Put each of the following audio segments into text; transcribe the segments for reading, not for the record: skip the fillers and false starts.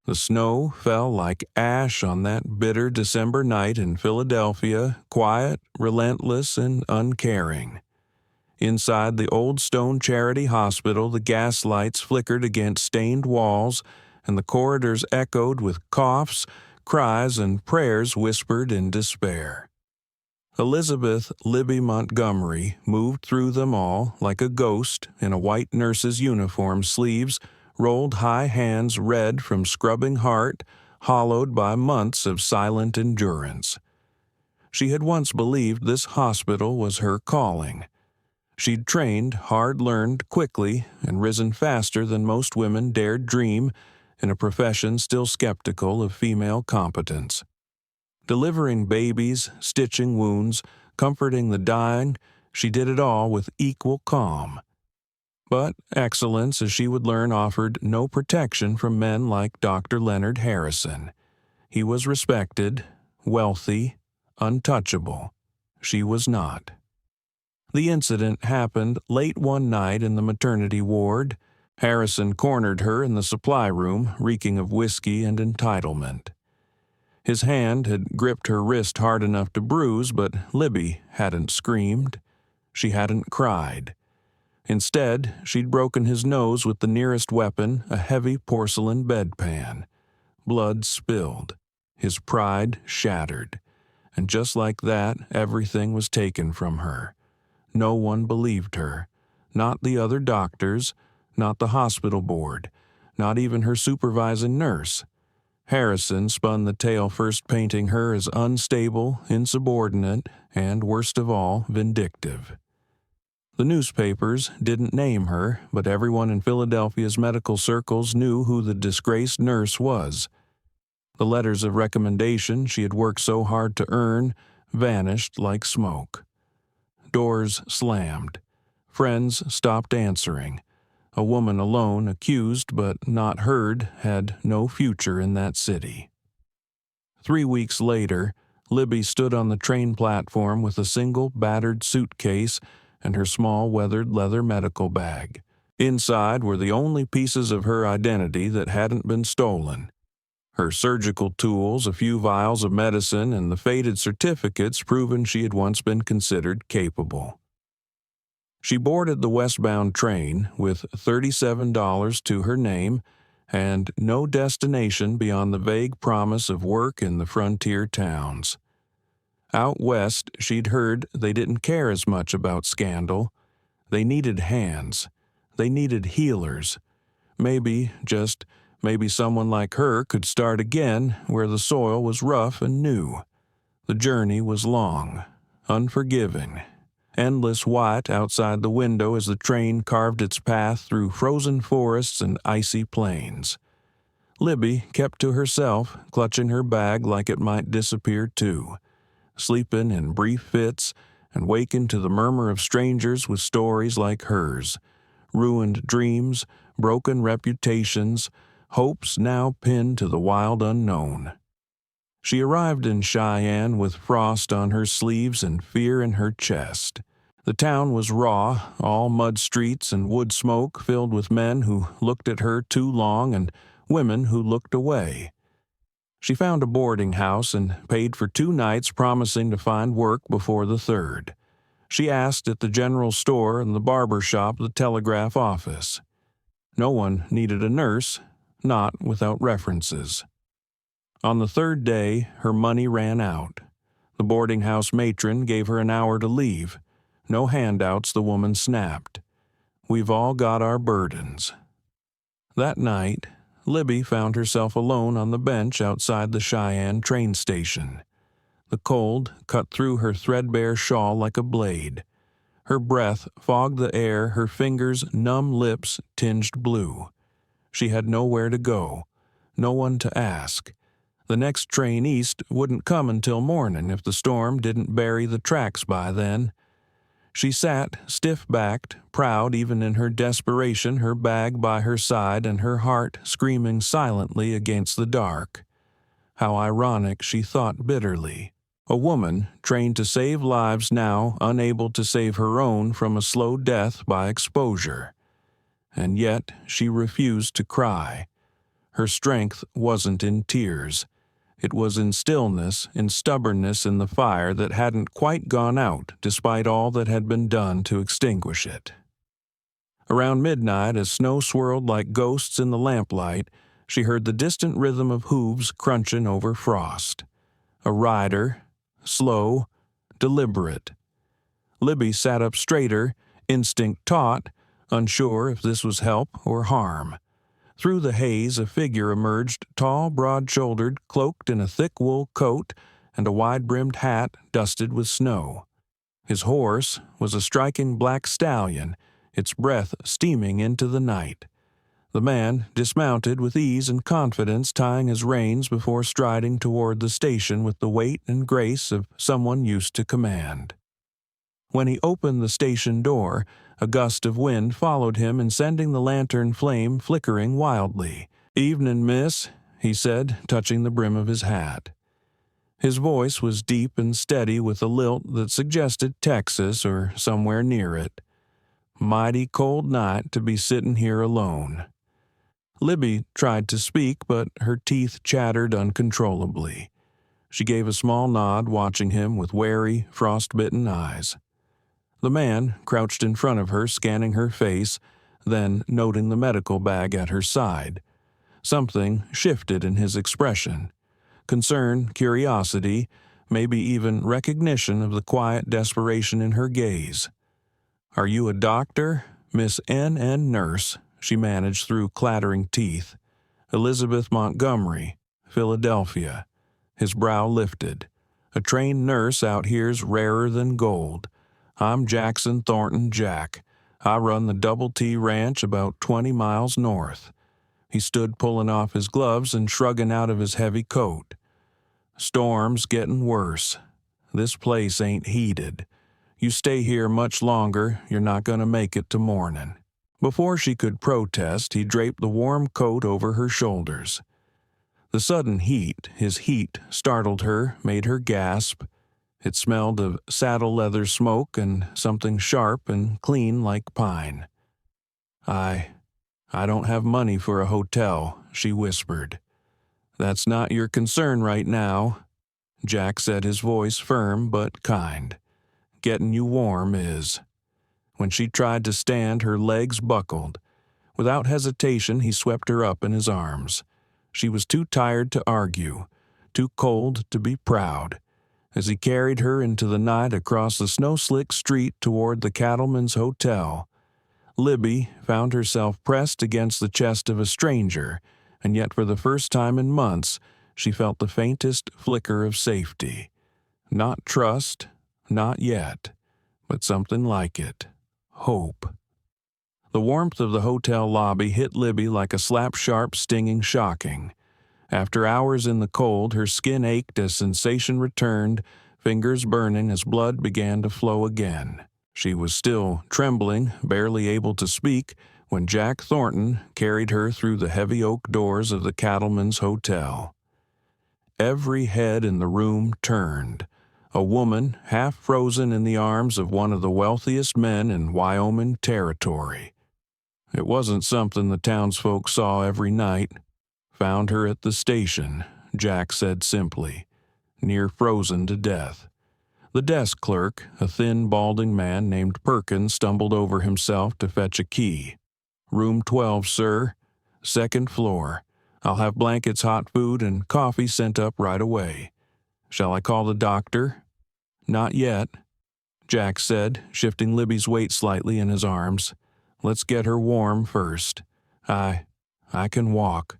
The snow fell like ash on that bitter December night in Philadelphia, quiet, relentless, and uncaring. Inside the old stone charity hospital, the gas lights flickered against stained walls, and the corridors echoed with coughs, cries, and prayers whispered in despair. Elizabeth Libby Montgomery moved through them all like a ghost in a white nurse's uniform, sleeves rolled, high hands red from scrubbing heart, hollowed by months of silent endurance. She had once believed this hospital was her calling. She'd trained, hard-learned quickly, and risen faster than most women dared dream in a profession still skeptical of female competence. Delivering babies, stitching wounds, comforting the dying, she did it all with equal calm. But excellence, as she would learn, offered no protection from men like Dr. Leonard Harrison. He was respected, wealthy, untouchable. She was not. The incident happened late one night in the maternity ward. Harrison cornered her in the supply room, reeking of whiskey and entitlement. His hand had gripped her wrist hard enough to bruise, but Libby hadn't screamed. She hadn't cried. Instead, she'd broken his nose with the nearest weapon, a heavy porcelain bedpan. Blood spilled. His pride shattered. And just like that, everything was taken from her. No one believed her. Not the other doctors, not the hospital board, not even her supervising nurse. Harrison spun the tale, first painting her as unstable, insubordinate, and, worst of all, vindictive. The newspapers didn't name her, but everyone in Philadelphia's medical circles knew who the disgraced nurse was. The letters of recommendation she had worked so hard to earn vanished like smoke. Doors slammed. Friends stopped answering. A woman alone, accused but not heard, had no future in that city. 3 weeks later, Libby stood on the train platform with a single battered suitcase and her small weathered leather medical bag. Inside were the only pieces of her identity that hadn't been stolen. Her surgical tools, a few vials of medicine, and the faded certificates proving she had once been considered capable. She boarded the westbound train with $37 to her name and no destination beyond the vague promise of work in the frontier towns. Out west, she'd heard they didn't care as much about scandal. They needed hands. They needed healers. Maybe someone like her could start again where the soil was rough and new. The journey was long, unforgiving, endless white outside the window as the train carved its path through frozen forests and icy plains. Libby kept to herself, clutching her bag like it might disappear too, sleeping in brief fits and waking to the murmur of strangers with stories like hers, ruined dreams, broken reputations, hopes now pinned to the wild unknown. She arrived in Cheyenne with frost on her sleeves and fear in her chest. The town was raw, all mud streets and wood smoke filled with men who looked at her too long and women who looked away. She found a boarding house and paid for 2 nights, promising to find work before the 3rd. She asked at the general store and the barber shop, the telegraph office. No one needed a nurse, not without references. On the 3rd day, her money ran out. The boarding house matron gave her an hour to leave. No handouts, the woman snapped. We've all got our burdens. That night, Libby found herself alone on the bench outside the Cheyenne train station. The cold cut through her threadbare shawl like a blade. Her breath fogged the air, her fingers' numb lips tinged blue. She had nowhere to go, no one to ask. The next train east wouldn't come until morning if the storm didn't bury the tracks by then. She sat stiff-backed, proud even in her desperation, her bag by her side and her heart screaming silently against the dark. How ironic, she thought bitterly. A woman trained to save lives now unable to save her own from a slow death by exposure. And yet she refused to cry. Her strength wasn't in tears. It was in stillness, in stubbornness in the fire that hadn't quite gone out despite all that had been done to extinguish it. Around midnight, as snow swirled like ghosts in the lamplight, she heard the distant rhythm of hooves crunching over frost. A rider, slow, deliberate. Libby sat up straighter, instinct taut, unsure if this was help or harm. Through the haze, a figure emerged, tall, broad-shouldered, cloaked in a thick wool coat and a wide-brimmed hat dusted with snow. His horse was a striking black stallion, its breath steaming into the night. The man dismounted with ease and confidence, tying his reins before striding toward the station with the weight and grace of someone used to command. When he opened the station door, a gust of wind followed him and sending the lantern flame flickering wildly. "Evening, miss," he said, touching the brim of his hat. His voice was deep and steady with a lilt that suggested Texas or somewhere near it. "Mighty cold night to be sitting here alone." Libby tried to speak, but her teeth chattered uncontrollably. She gave a small nod, watching him with wary, frost-bitten eyes. The man crouched in front of her, scanning her face, then noting the medical bag at her side. Something shifted in his expression. Concern, curiosity, maybe even recognition of the quiet desperation in her gaze. "Are you a doctor?" "Miss N. Nurse," she managed through clattering teeth. "Elizabeth Montgomery, Philadelphia." His brow lifted. "A trained nurse out here's rarer than gold. I'm Jackson Thornton Jack. I run the Double T Ranch about 20 miles north." He stood pulling off his gloves and shrugging out of his heavy coat. "Storm's getting worse. This place ain't heated. You stay here much longer, you're not going to make it to morning." Before she could protest, he draped the warm coat over her shoulders. The sudden heat, his heat, startled her, made her gasp. It smelled of saddle leather smoke and something sharp and clean like pine. I don't have money for a hotel," she whispered. "That's not your concern right now," Jack said, his voice firm but kind. "Getting you warm is." When she tried to stand, her legs buckled. Without hesitation, he swept her up in his arms. She was too tired to argue, too cold to be proud. As he carried her into the night across the snow-slick street toward the Cattleman's Hotel, Libby found herself pressed against the chest of a stranger, and yet for the first time in months she felt the faintest flicker of safety. Not trust, not yet, but something like it. Hope. The warmth of the hotel lobby hit Libby like a slap-sharp, stinging shocking. After hours in the cold, her skin ached as sensation returned, fingers burning as blood began to flow again. She was still trembling, barely able to speak, when Jack Thornton carried her through the heavy oak doors of the Cattleman's Hotel. Every head in the room turned. A woman, half frozen in the arms of one of the wealthiest men in Wyoming territory. It wasn't something the townsfolk saw every night. "Found her at the station," Jack said simply, "near frozen to death." The desk clerk, a thin, balding man named Perkins, stumbled over himself to fetch a key. "Room 12, sir. Second floor. I'll have blankets, hot food, and coffee sent up right away. Shall I call the doctor?" "Not yet," Jack said, shifting Libby's weight slightly in his arms. "Let's get her warm first. I can walk."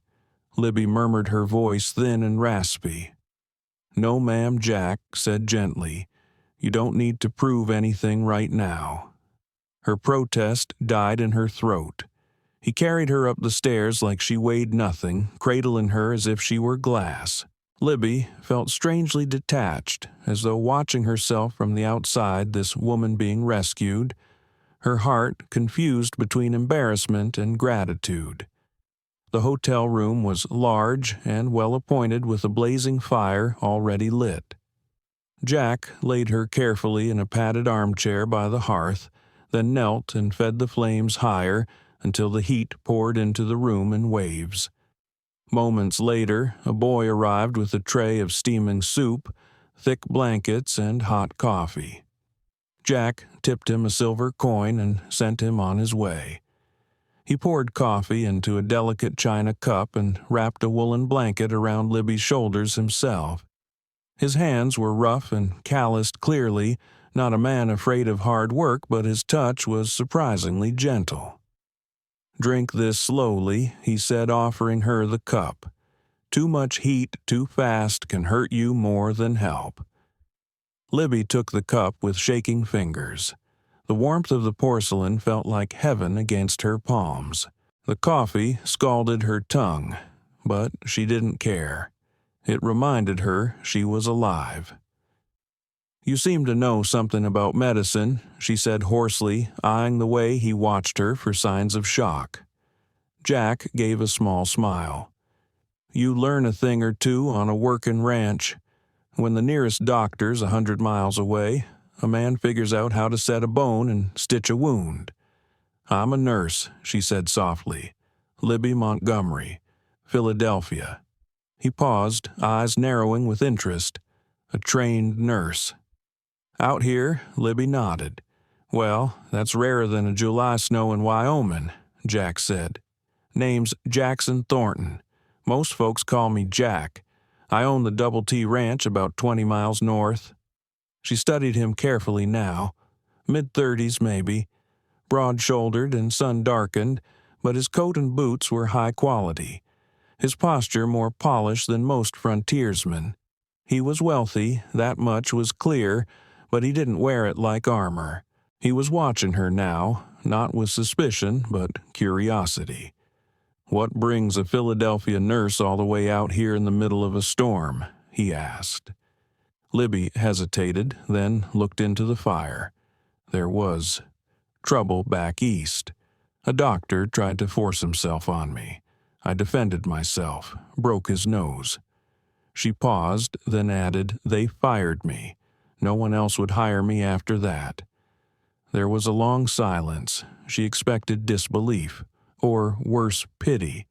Libby murmured, her voice thin and raspy. "No, ma'am," Jack said gently. "You don't need to prove anything right now." Her protest died in her throat. He carried her up the stairs like she weighed nothing, cradling her as if she were glass. Libby felt strangely detached, as though watching herself from the outside, this woman being rescued, her heart confused between embarrassment and gratitude. The hotel room was large and well-appointed with a blazing fire already lit. Jack laid her carefully in a padded armchair by the hearth, then knelt and fed the flames higher until the heat poured into the room in waves. Moments later, a boy arrived with a tray of steaming soup, thick blankets, and hot coffee. Jack tipped him a silver coin and sent him on his way. He poured coffee into a delicate china cup and wrapped a woolen blanket around Libby's shoulders himself. His hands were rough and calloused clearly, not a man afraid of hard work, but his touch was surprisingly gentle. "Drink this slowly," he said, offering her the cup. "Too much heat too fast can hurt you more than help." Libby took the cup with shaking fingers. The warmth of the porcelain felt like heaven against her palms. The coffee scalded her tongue, but she didn't care. It reminded her she was alive. "You seem to know something about medicine," she said hoarsely, eyeing the way he watched her for signs of shock. Jack gave a small smile. "You learn a thing or two on a workin' ranch. When the nearest doctor's 100 miles away, a man figures out how to set a bone and stitch a wound. I'm a nurse," she said softly. "Libby Montgomery, Philadelphia." He paused, eyes narrowing with interest. "A trained nurse." "Out here," Libby nodded. "Well, that's rarer than a July snow in Wyoming," Jack said. "Name's Jackson Thornton. Most folks call me Jack. I own the Double T Ranch about 20 miles north." She studied him carefully now. Mid-30s maybe, broad-shouldered and sun-darkened, but his coat and boots were high quality. His posture more polished than most frontiersmen. He was wealthy, that much was clear, but he didn't wear it like armor. He was watching her now, not with suspicion, but curiosity. "What brings a Philadelphia nurse all the way out here in the middle of a storm?" he asked. Libby hesitated, then looked into the fire. There was trouble back east. A doctor tried to force himself on me. I defended myself, broke his nose. She paused, then added, "They fired me. No one else would hire me after that." There was a long silence. She expected disbelief, or worse, pity.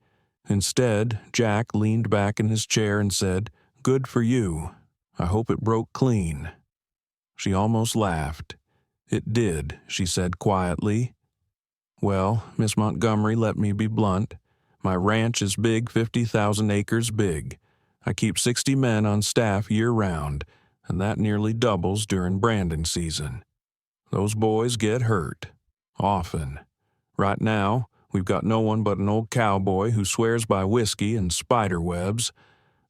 Instead, Jack leaned back in his chair and said, "Good for you. I hope it broke clean." She almost laughed. "It did," she said quietly. "Well, Miss Montgomery, let me be blunt. My ranch is big, 50,000 acres big. I keep 60 men on staff year-round, and that nearly doubles during branding season. Those boys get hurt. Often. Right now, we've got no one but an old cowboy who swears by whiskey and spider webs.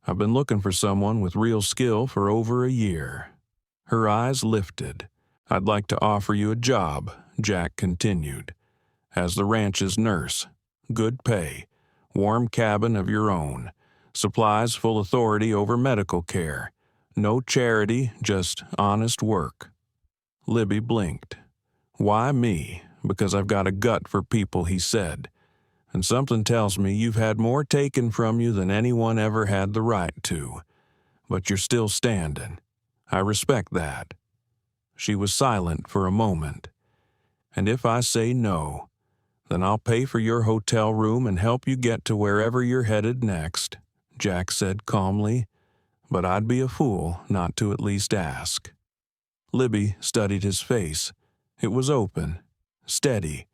I've been looking for someone with real skill for over a year." Her eyes lifted. "I'd like to offer you a job," Jack continued. "As the ranch's nurse. Good pay. Warm cabin of your own. Supplies full authority over medical care. No charity, just honest work." Libby blinked. "Why me? Because I've got a gut for people," he said. "And something tells me you've had more taken from you than anyone ever had the right to. But you're still standing. I respect that." She was silent for a moment. "And if I say no, then I'll pay for your hotel room and help you get to wherever you're headed next," Jack said calmly. "But I'd be a fool not to at least ask." Libby studied his face. It was open, steady.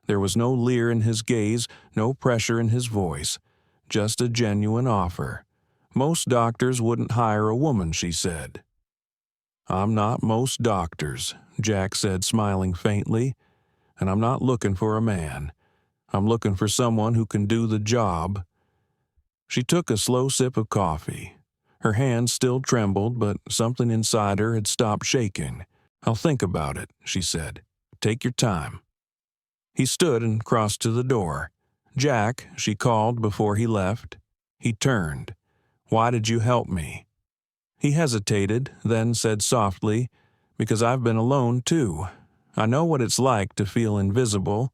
There was no leer in his gaze, no pressure in his voice. Just a genuine offer. Most doctors wouldn't hire a woman, she said. "I'm not most doctors," Jack said, smiling faintly. "And I'm not looking for a man. I'm looking for someone who can do the job." She took a slow sip of coffee. Her hand still trembled, but something inside her had stopped shaking. "I'll think about it," she said. "Take your time." He stood and crossed to the door. "Jack," she called before he left. He turned. "Why did you help me?" He hesitated, then said softly, "Because I've been alone too. I know what it's like to feel invisible,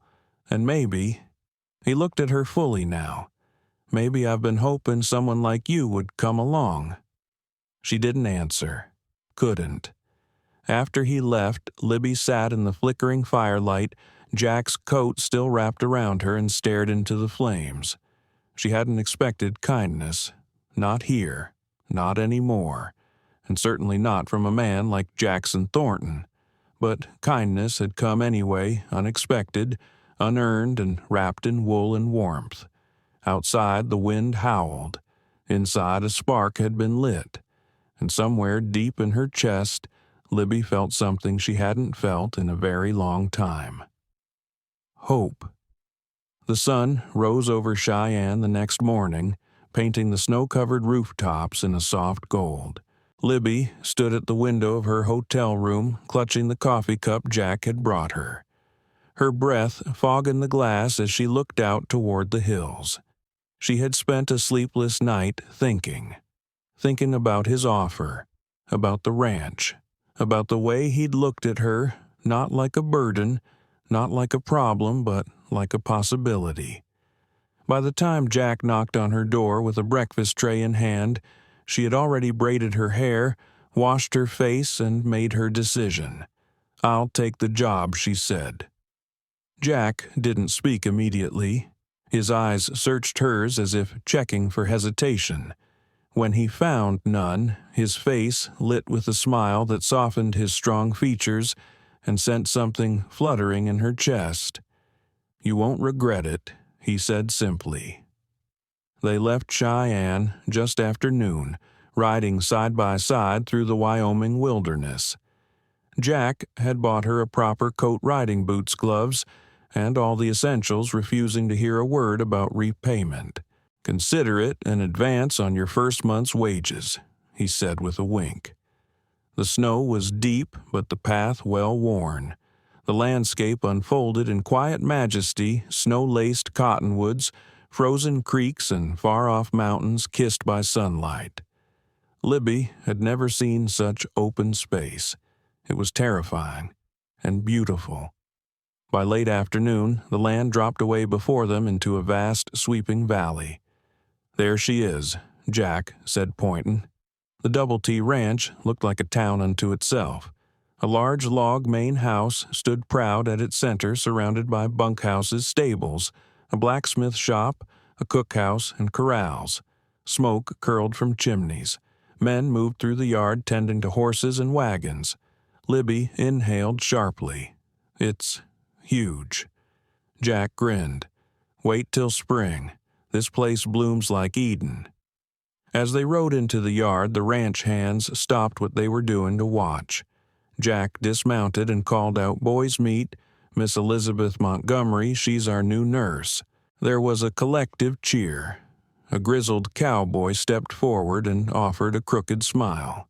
and maybe—" He looked at her fully now. "Maybe I've been hoping someone like you would come along." She didn't answer. Couldn't. After he left, Libby sat in the flickering firelight, Jack's coat still wrapped around her, and stared into the flames. She hadn't expected kindness. Not here. Not anymore. And certainly not from a man like Jackson Thornton. But kindness had come anyway, unexpected, unearned, and wrapped in wool and warmth. Outside, the wind howled. Inside, a spark had been lit. And somewhere deep in her chest, Libby felt something she hadn't felt in a very long time. Hope. The sun rose over Cheyenne the next morning, painting the snow-covered rooftops in a soft gold. Libby stood at the window of her hotel room, clutching the coffee cup Jack had brought her. Her breath fogging the glass as she looked out toward the hills. She had spent a sleepless night thinking about his offer, about the ranch, about the way he'd looked at her, not like a burden, not like a problem, but like a possibility. By the time Jack knocked on her door with a breakfast tray in hand, she had already braided her hair, washed her face, and made her decision. "I'll take the job," she said. Jack didn't speak immediately. His eyes searched hers as if checking for hesitation. When he found none, his face lit with a smile that softened his strong features and sent something fluttering in her chest. "You won't regret it," he said simply. They left Cheyenne just after noon, riding side by side through the Wyoming wilderness. Jack had bought her a proper coat, riding boots, gloves, and all the essentials, refusing to hear a word about repayment. "Consider it an advance on your first month's wages," he said with a wink. The snow was deep, but the path well worn. The landscape unfolded in quiet majesty, snow-laced cottonwoods, frozen creeks, and far-off mountains kissed by sunlight. Libby had never seen such open space. It was terrifying and beautiful. By late afternoon, the land dropped away before them into a vast, sweeping valley. "There she is," Jack said, pointing. The Double T Ranch looked like a town unto itself. A large log main house stood proud at its center, surrounded by bunkhouses, stables, a blacksmith shop, a cookhouse, and corrals. Smoke curled from chimneys. Men moved through the yard tending to horses and wagons. Libby inhaled sharply. "It's huge." Jack grinned. "Wait till spring. This place blooms like Eden." As they rode into the yard, the ranch hands stopped what they were doing to watch. Jack dismounted and called out, "Boys meet. Miss Elizabeth Montgomery, she's our new nurse." There was a collective cheer. A grizzled cowboy stepped forward and offered a crooked smile.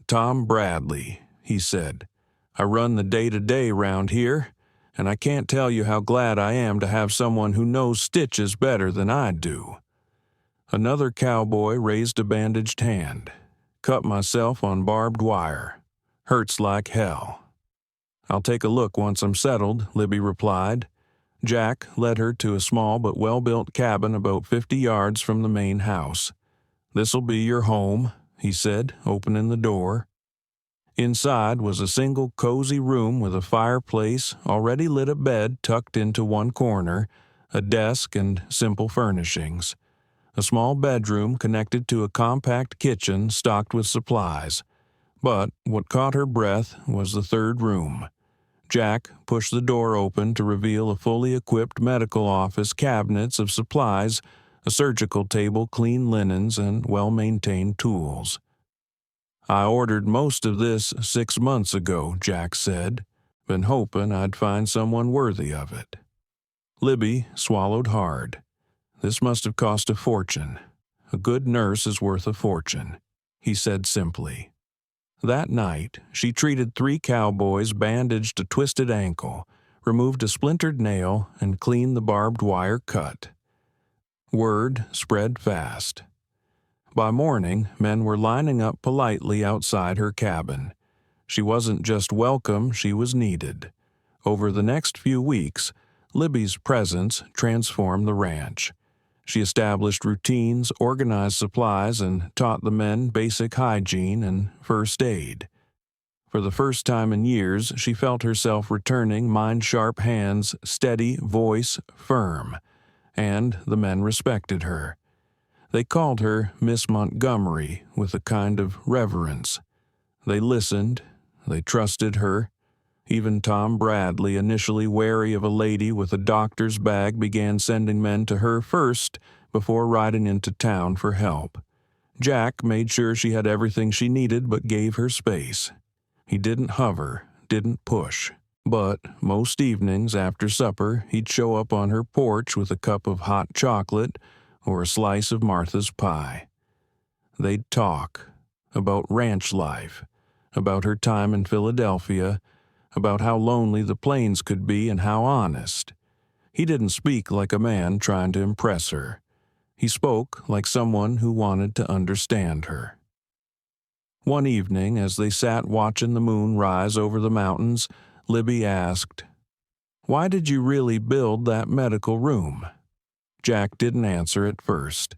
"Tom Bradley," he said. "I run the day-to-day round here, and I can't tell you how glad I am to have someone who knows stitches better than I do." Another cowboy raised a bandaged hand. "Cut myself on barbed wire. Hurts like hell." "I'll take a look once I'm settled," Libby replied. Jack led her to a small but well-built cabin about 50 yards from the main house. "This'll be your home," he said, opening the door. Inside was a single cozy room with a fireplace, already lit, a bed tucked into one corner, a desk, and simple furnishings. A small bedroom connected to a compact kitchen stocked with supplies. But what caught her breath was the third room. Jack pushed the door open to reveal a fully equipped medical office, cabinets of supplies, a surgical table, clean linens, and well-maintained tools. "I ordered most of this 6 months ago," Jack said. "Been hoping I'd find someone worthy of it." Libby swallowed hard. This must have cost a fortune. "A good nurse is worth a fortune," he said simply. That night, she treated 3 cowboys, bandaged a twisted ankle, removed a splintered nail, and cleaned the barbed wire cut. Word spread fast. By morning, men were lining up politely outside her cabin. She wasn't just welcome, she was needed. Over the next few weeks, Libby's presence transformed the ranch. She established routines, organized supplies, and taught the men basic hygiene and first aid. For the first time in years, she felt herself returning, mind-sharp hands, steady, voice firm. and the men respected her. They called her Miss Montgomery with a kind of reverence. They listened, they trusted her. Even Tom Bradley, initially wary of a lady with a doctor's bag, began sending men to her first before riding into town for help. Jack made sure she had everything she needed but gave her space. He didn't hover, didn't push. But most evenings after supper, he'd show up on her porch with a cup of hot chocolate or a slice of Martha's pie. They'd talk about ranch life, about her time in Philadelphia, about how lonely the plains could be and how honest. He didn't speak like a man trying to impress her. He spoke like someone who wanted to understand her. One evening, as they sat watching the moon rise over the mountains, Libby asked, "Why did you really build that medical room?" Jack didn't answer at first.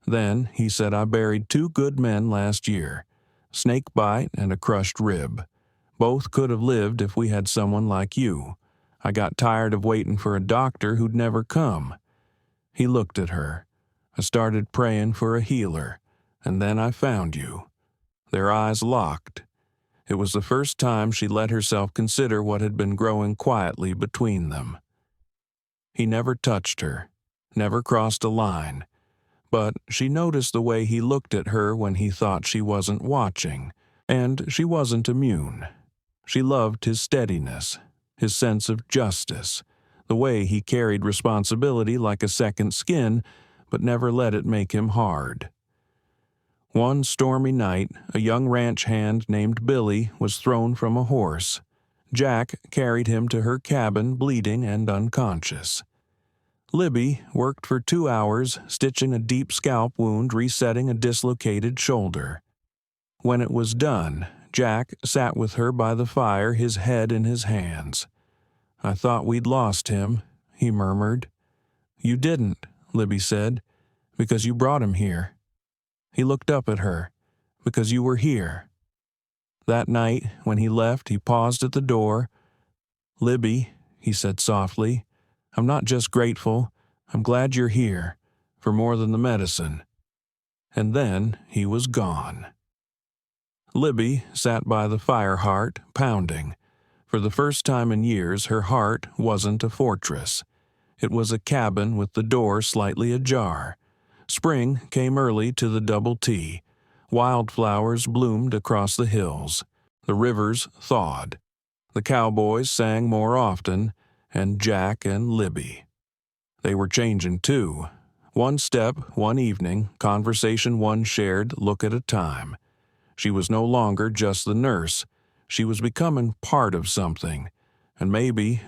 Then he said, "I buried 2 good men last year, snake bite and a crushed rib. Both could have lived if we had someone like you. I got tired of waiting for a doctor who'd never come." He looked at her. "I started praying for a healer, and then I found you." Their eyes locked. It was the first time she let herself consider what had been growing quietly between them. He never touched her, never crossed a line, but she noticed the way he looked at her when he thought she wasn't watching, and she wasn't immune. She loved his steadiness, his sense of justice, the way he carried responsibility like a second skin, but never let it make him hard. One stormy night, a young ranch hand named Billy was thrown from a horse. Jack carried him to her cabin bleeding and unconscious. Libby worked for 2 hours, stitching a deep scalp wound, resetting a dislocated shoulder. When it was done, Jack sat with her by the fire, his head in his hands. "I thought we'd lost him," he murmured. "You didn't," Libby said, "because you brought him here." He looked up at her. "Because you were here." That night, when he left, he paused at the door. "Libby," he said softly, "I'm not just grateful. I'm glad you're here, for more than the medicine." And then he was gone. Libby sat by the fire heart, pounding. For the first time in years, her heart wasn't a fortress. It was a cabin with the door slightly ajar. Spring came early to the Double T. Wildflowers bloomed across the hills. The rivers thawed. The cowboys sang more often, and Jack and Libby. They were changing too. One step, one evening, conversation one shared, look at a time. She was no longer just the nurse. She was becoming part of something, and maybe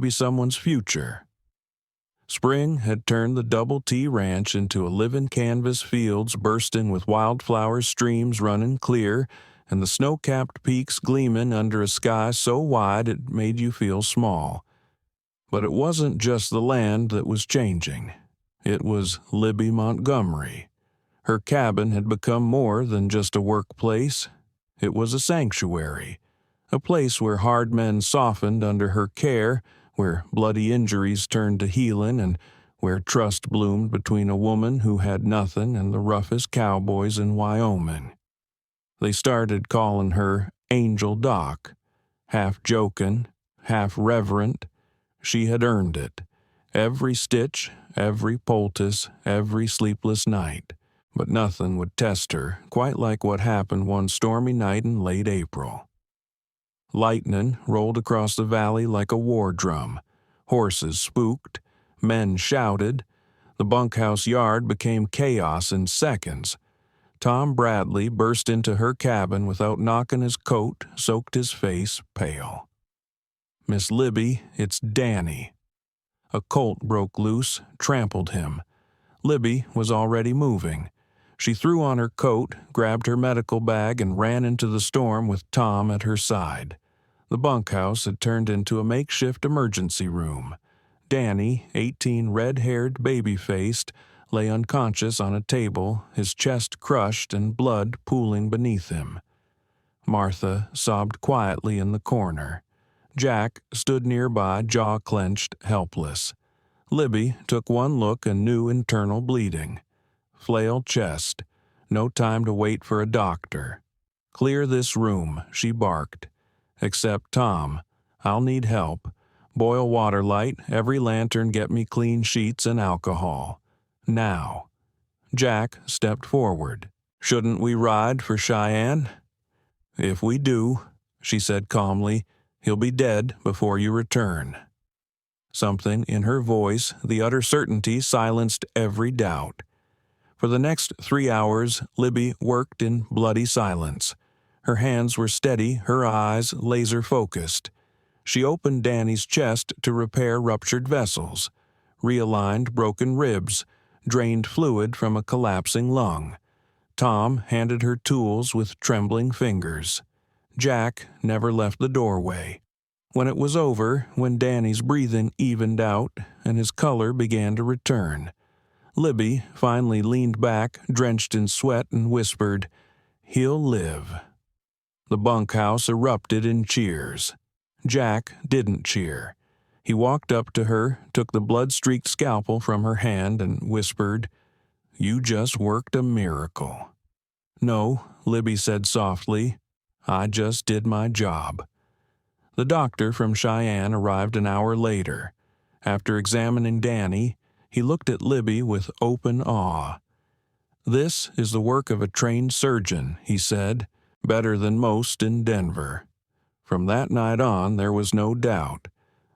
someone's future. Spring had turned the Double T Ranch into a living canvas, fields bursting with wildflowers, streams running clear, and the snow-capped peaks gleaming under a sky so wide it made you feel small. But it wasn't just the land that was changing. It was Libby Montgomery. Her cabin had become more than just a workplace. It was a sanctuary, a place where hard men softened under her care, where bloody injuries turned to healing, and where trust bloomed between a woman who had nothing and the roughest cowboys in Wyoming. They started calling her Angel Doc, half joking, half reverent. She had earned it. Every stitch, every poultice, every sleepless night. But nothing would test her, quite like what happened one stormy night in late April. Lightning rolled across the valley like a war drum. Horses spooked. Men shouted. The bunkhouse yard became chaos in seconds. Tom Bradley burst into her cabin without knocking his coat, soaked his face pale. "Miss Libby, it's Danny." A colt broke loose, trampled him. Libby was already moving. She threw on her coat, grabbed her medical bag, and ran into the storm with Tom at her side. The bunkhouse had turned into a makeshift emergency room. Danny, 18, red-haired, baby-faced, lay unconscious on a table, his chest crushed and blood pooling beneath him. Martha sobbed quietly in the corner. Jack stood nearby, jaw clenched, helpless. Libby took one look and knew internal bleeding. Flailed chest. No time to wait for a doctor. "Clear this room," she barked. "Except Tom. I'll need help. Boil water light, every lantern get me clean sheets and alcohol. Now." Jack stepped forward. "Shouldn't we ride for Cheyenne?" "If we do," she said calmly, "he'll be dead before you return." Something in her voice, the utter certainty, silenced every doubt. For the next 3 hours, Libby worked in bloody silence. Her hands were steady, her eyes laser-focused. She opened Danny's chest to repair ruptured vessels, realigned broken ribs, drained fluid from a collapsing lung. Tom handed her tools with trembling fingers. Jack never left the doorway. When it was over, when Danny's breathing evened out and his color began to return, Libby finally leaned back, drenched in sweat, and whispered, "He'll live." The bunkhouse erupted in cheers. Jack didn't cheer. He walked up to her, took the blood-streaked scalpel from her hand, and whispered, "You just worked a miracle." "No," Libby said softly, "I just did my job." The doctor from Cheyenne arrived an hour later. After examining Danny, he looked at Libby with open awe. "This is the work of a trained surgeon," he said, "better than most in Denver." From that night on, there was no doubt.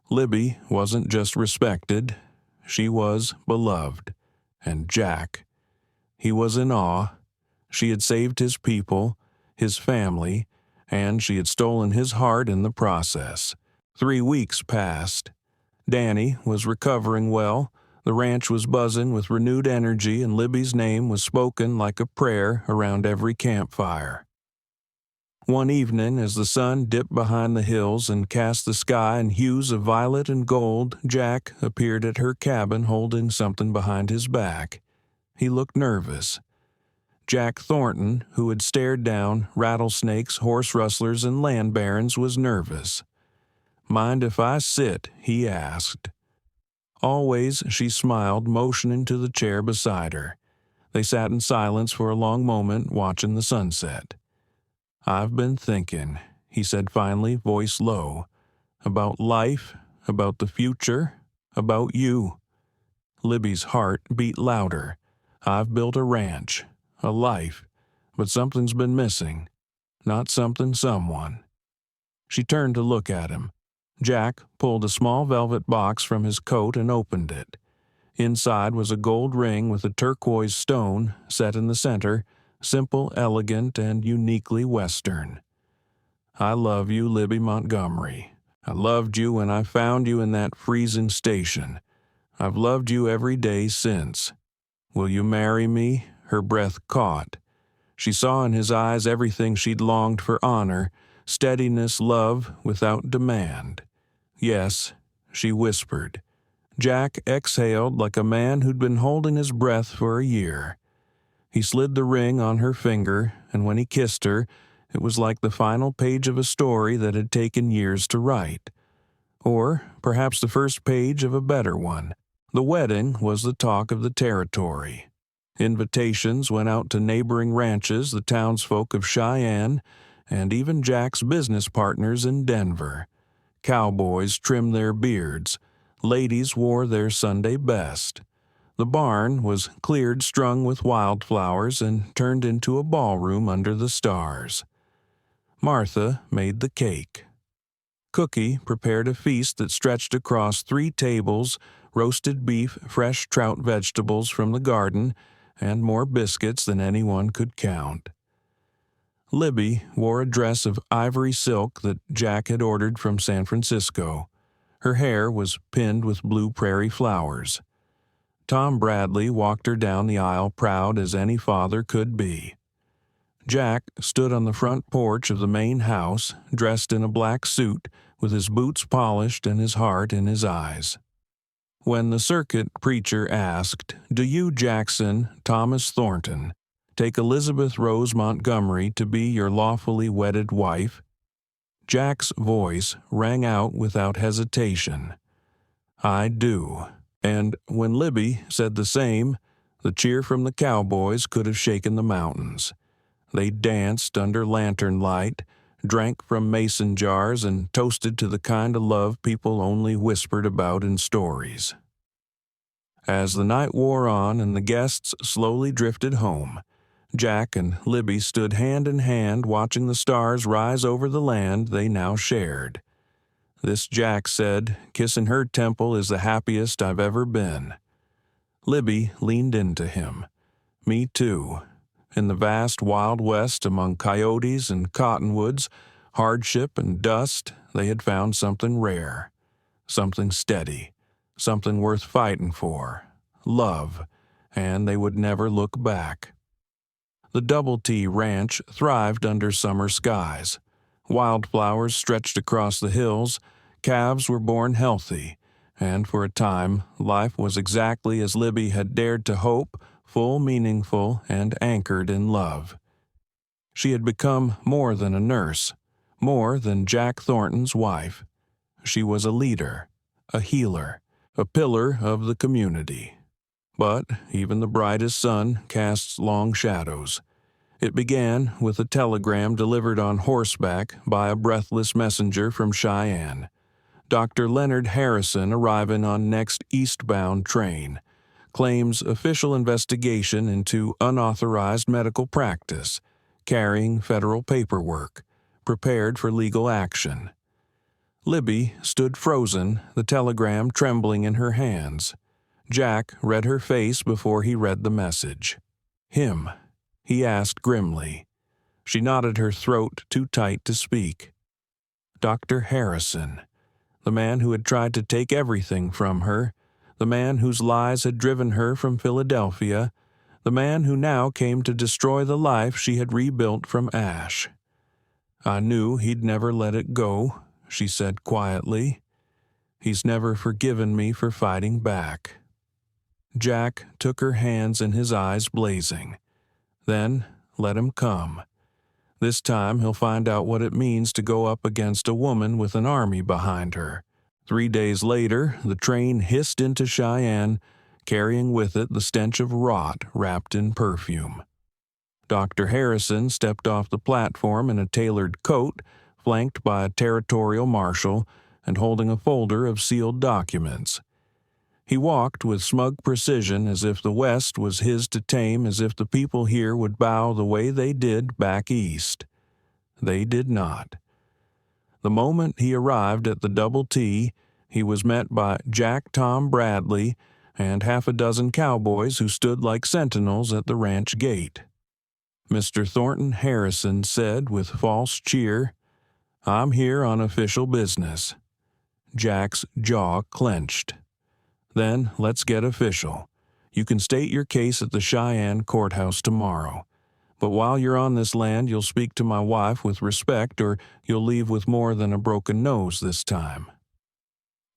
Libby wasn't just respected, she was beloved. And Jack, he was in awe. She had saved his people, his family, and she had stolen his heart in the process. 3 weeks passed. Danny was recovering well. The ranch was buzzing with renewed energy, and Libby's name was spoken like a prayer around every campfire. One evening, as the sun dipped behind the hills and cast the sky in hues of violet and gold, Jack appeared at her cabin holding something behind his back. He looked nervous. Jack Thornton, who had stared down rattlesnakes, horse rustlers, and land barons, was nervous. "Mind if I sit?" he asked. Always she smiled, motioning to the chair beside her. They sat in silence for a long moment, watching the sunset. "I've been thinking," he said finally, voice low, "about life, about the future, about you." Libby's heart beat louder. "I've built a ranch, a life, but something's been missing. Not something, someone." She turned to look at him. Jack pulled a small velvet box from his coat and opened it. Inside was a gold ring with a turquoise stone set in the center, simple, elegant, and uniquely Western. "I love you, Libby Montgomery. I loved you when I found you in that freezing station. I've loved you every day since. Will you marry me?" Her breath caught. She saw in his eyes everything she'd longed for: honor, steadiness, love without demand. "Yes," she whispered. Jack exhaled like a man who'd been holding his breath for a year. He slid the ring on her finger, and when he kissed her, it was like the final page of a story that had taken years to write. Or perhaps the first page of a better one. The wedding was the talk of the territory. Invitations went out to neighboring ranches, the townsfolk of Cheyenne, and even Jack's business partners in Denver. Cowboys trimmed their beards. Ladies wore their Sunday best. The barn was cleared, strung with wildflowers, and turned into a ballroom under the stars. Martha made the cake. Cookie prepared a feast that stretched across 3 tables, roasted beef, fresh trout vegetables from the garden, and more biscuits than anyone could count. Libby wore a dress of ivory silk that Jack had ordered from San Francisco. Her hair was pinned with blue prairie flowers. Tom Bradley walked her down the aisle, proud as any father could be. Jack stood on the front porch of the main house, dressed in a black suit, with his boots polished and his heart in his eyes. When the circuit preacher asked, "Do you, Jackson Thomas Thornton, take Elizabeth Rose Montgomery to be your lawfully wedded wife?" Jack's voice rang out without hesitation. "I do." And when Libby said the same, the cheer from the cowboys could have shaken the mountains. They danced under lantern light, drank from mason jars, and toasted to the kind of love people only whispered about in stories. As the night wore on and the guests slowly drifted home, Jack and Libby stood hand in hand watching the stars rise over the land they now shared. This Jack said, kissing her temple is the happiest I've ever been. Libby leaned into him. Me too. In the vast Wild West among coyotes and cottonwoods, hardship and dust, they had found something rare, something steady, something worth fighting for, love, and they would never look back. The Double T Ranch thrived under summer skies. Wildflowers stretched across the hills, calves were born healthy, and for a time life was exactly as Libby had dared to hope, full, meaningful, and anchored in love. She had become more than a nurse, more than Jack Thornton's wife. She was a leader, a healer, a pillar of the community. But even the brightest sun casts long shadows. It began with a telegram delivered on horseback by a breathless messenger from Cheyenne. Dr. Leonard Harrison arriving on next eastbound train. Claims official investigation into unauthorized medical practice. Carrying federal paperwork. Prepared for legal action. Libby stood frozen, the telegram trembling in her hands. Jack read her face before he read the message. Him, he asked grimly. She knotted her throat too tight to speak. Dr. Harrison, the man who had tried to take everything from her, the man whose lies had driven her from Philadelphia, the man who now came to destroy the life she had rebuilt from ash. I knew he'd never let it go, she said quietly. He's never forgiven me for fighting back. Jack took her hands in his eyes blazing. Then let him come. This time he'll find out what it means to go up against a woman with an army behind her. 3 days later, the train hissed into Cheyenne, carrying with it the stench of rot wrapped in perfume. Dr. Harrison stepped off the platform in a tailored coat, flanked by a territorial marshal, and holding a folder of sealed documents. He walked with smug precision as if the West was his to tame, as if the people here would bow the way they did back east. They did not. The moment he arrived at the Double T, he was met by Jack Tom Bradley and half a dozen cowboys who stood like sentinels at the ranch gate. Mr. Thornton Harrison said with false cheer, "I'm here on official business." Jack's jaw clenched. Then let's get official. You can state your case at the Cheyenne courthouse tomorrow. But while you're on this land, you'll speak to my wife with respect, or you'll leave with more than a broken nose this time.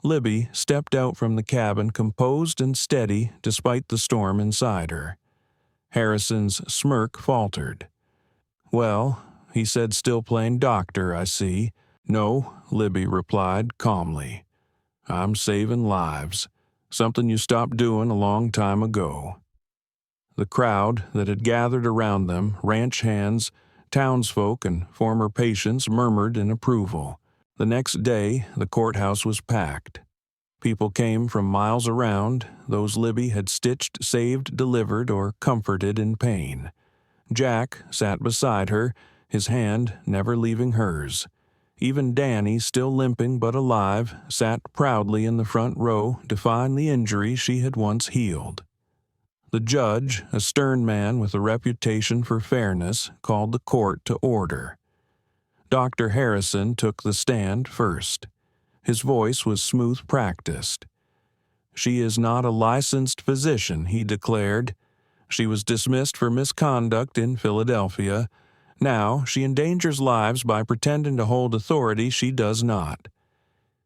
Libby stepped out from the cabin composed and steady despite the storm inside her. Harrison's smirk faltered. "Well," he said, still playing doctor, "I see." "No," Libby replied calmly. "I'm saving lives. Something you stopped doing a long time ago." The crowd that had gathered around them, ranch hands, townsfolk, and former patients murmured in approval. The next day, the courthouse was packed. People came from miles around, those Libby had stitched, saved, delivered, or comforted in pain. Jack sat beside her, his hand never leaving hers. Even Danny, still limping but alive, sat proudly in the front row, defying the injury she had once healed. The judge, a stern man with a reputation for fairness, called the court to order. Dr. Harrison took the stand first. His voice was smooth practiced. "She is not a licensed physician," he declared. "She was dismissed for misconduct in Philadelphia. Now she endangers lives by pretending to hold authority she does not."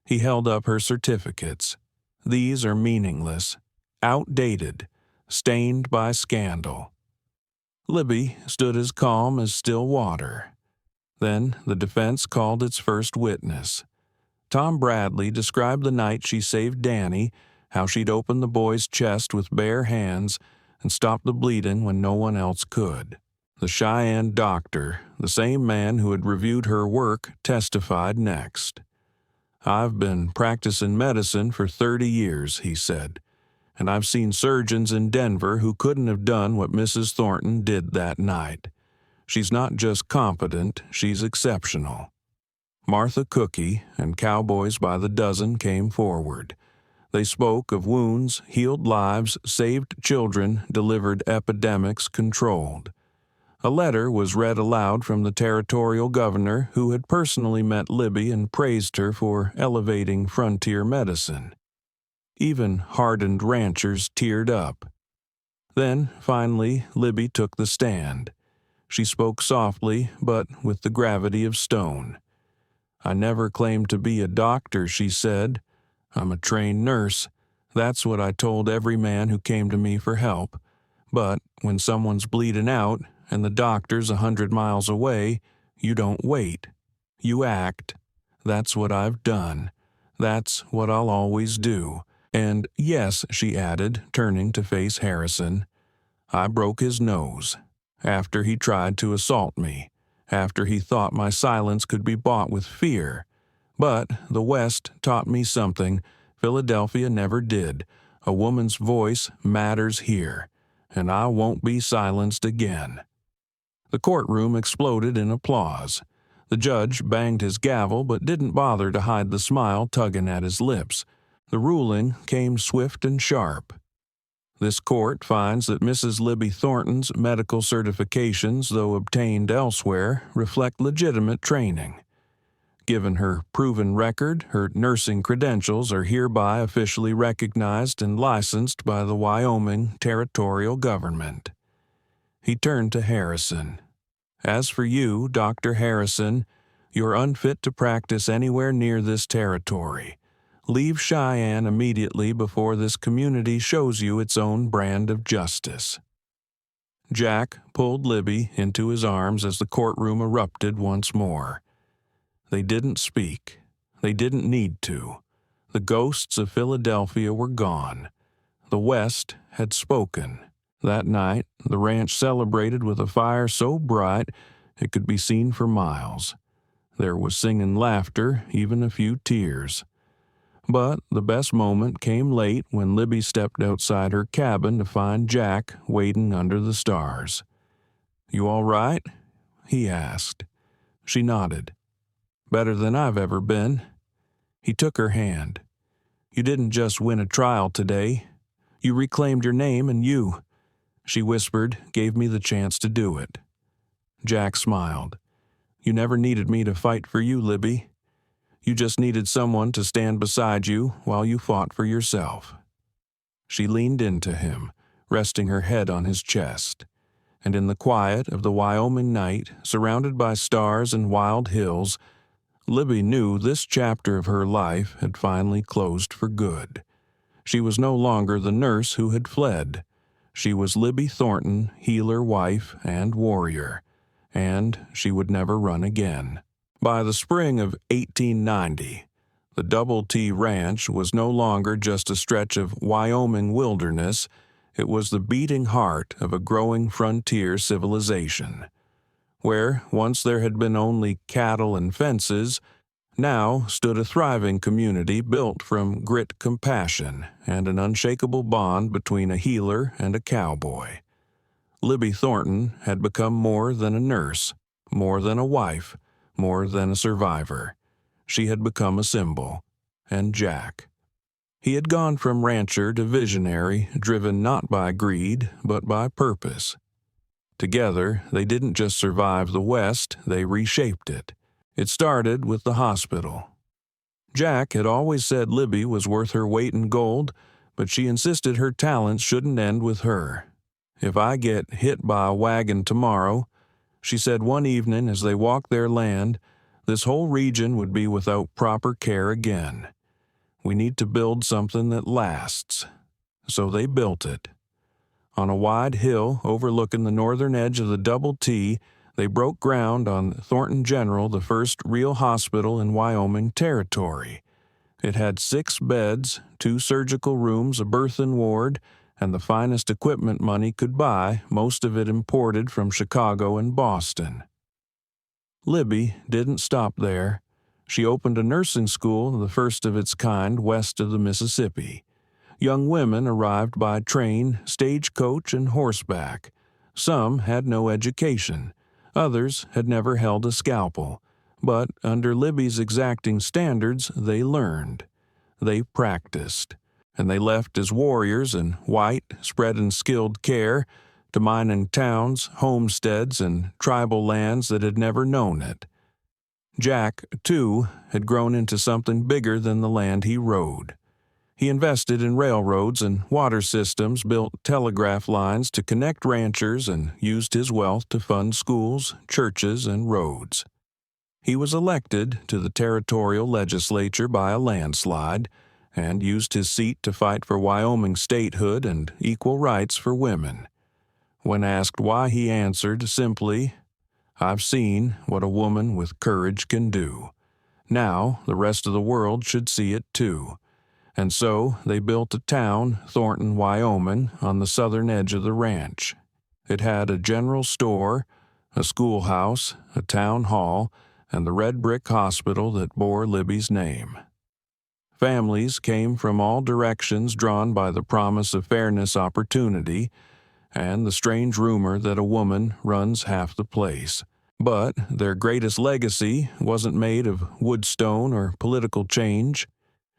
He held up her certificates. "These are meaningless, outdated, stained by scandal." Libby stood as calm as still water. Then the defense called its first witness. Tom Bradley described the night she saved Danny, how she'd opened the boy's chest with bare hands and stopped the bleeding when no one else could. The Cheyenne doctor, the same man who had reviewed her work, testified next. "I've been practicing medicine for 30 years, he said, and I've seen surgeons in Denver who couldn't have done what Mrs. Thornton did that night. She's not just competent, she's exceptional." Martha Cookie and cowboys by the dozen came forward. They spoke of wounds, healed lives, saved children, delivered epidemics, controlled. A letter was read aloud from the territorial governor who had personally met Libby and praised her for elevating frontier medicine. Even hardened ranchers teared up. Then, finally, Libby took the stand. She spoke softly, but with the gravity of stone. "I never claimed to be a doctor," she said. "I'm a trained nurse. That's what I told every man who came to me for help. But when someone's bleeding out and the doctor's 100 miles away, you don't wait. You act. That's what I've done. That's what I'll always do. And yes," she added, turning to face Harrison, "I broke his nose. After he tried to assault me. After he thought my silence could be bought with fear. But the West taught me something Philadelphia never did. A woman's voice matters here, and I won't be silenced again." The courtroom exploded in applause. The judge banged his gavel but didn't bother to hide the smile tugging at his lips. The ruling came swift and sharp. This court finds that Mrs. Libby Thornton's medical certifications, though obtained elsewhere, reflect legitimate training. Given her proven record, her nursing credentials are hereby officially recognized and licensed by the Wyoming territorial government. He turned to Harrison. "As for you, Dr. Harrison, you're unfit to practice anywhere near this territory. Leave Cheyenne immediately before this community shows you its own brand of justice." Jack pulled Libby into his arms as the courtroom erupted once more. They didn't speak. They didn't need to. The ghosts of Philadelphia were gone. The West had spoken. That night, the ranch celebrated with a fire so bright it could be seen for miles. There was singing laughter, even a few tears. But the best moment came late when Libby stepped outside her cabin to find Jack waiting under the stars. "You all right?" he asked. She nodded. "Better than I've ever been." He took her hand. "You didn't just win a trial today. You reclaimed your name and you," she whispered, "gave me the chance to do it." Jack smiled. "You never needed me to fight for you, Libby. You just needed someone to stand beside you while you fought for yourself." She leaned into him, resting her head on his chest. And in the quiet of the Wyoming night, surrounded by stars and wild hills, Libby knew this chapter of her life had finally closed for good. She was no longer the nurse who had fled. She was Libby Thornton, healer, wife, and warrior. And she would never run again. By the spring of 1890, the Double T Ranch was no longer just a stretch of Wyoming wilderness. It was the beating heart of a growing frontier civilization. Where once there had been only cattle and fences, now stood a thriving community built from grit, compassion, and an unshakable bond between a healer and a cowboy. Libby Thornton had become more than a nurse, more than a wife, more than a survivor. She had become a symbol. And Jack. He had gone from rancher to visionary, driven not by greed, but by purpose. Together, they didn't just survive the West, they reshaped it. It started with the hospital. Jack had always said Libby was worth her weight in gold, but she insisted her talents shouldn't end with her. "If I get hit by a wagon tomorrow," she said one evening as they walked their land, "this whole region would be without proper care again. We need to build something that lasts." So they built it. On a wide hill overlooking the northern edge of the Double T, they broke ground on Thornton General, the first real hospital in Wyoming territory. It had 6 beds, 2 surgical rooms, a birthing ward, and the finest equipment money could buy, most of it imported from Chicago and Boston. Libby didn't stop there. She opened a nursing school, the first of its kind west of the Mississippi. Young women arrived by train, stagecoach, and horseback. Some had no education. Others had never held a scalpel. But under Libby's exacting standards, they learned. They practiced. And they left as warriors in white, spread in skilled care, to mining towns, homesteads, and tribal lands that had never known it. Jack, too, had grown into something bigger than the land he rode. He invested in railroads and water systems, built telegraph lines to connect ranchers, and used his wealth to fund schools, churches, and roads. He was elected to the territorial legislature by a landslide, and used his seat to fight for Wyoming statehood and equal rights for women. When asked why, he answered simply, "I've seen what a woman with courage can do. Now the rest of the world should see it too." And so they built a town, Thornton, Wyoming, on the southern edge of the ranch. It had a general store, a schoolhouse, a town hall, and the red brick hospital that bore Libby's name. Families came from all directions, drawn by the promise of fairness opportunity, and the strange rumor that a woman runs half the place. But their greatest legacy wasn't made of woodstone or political change.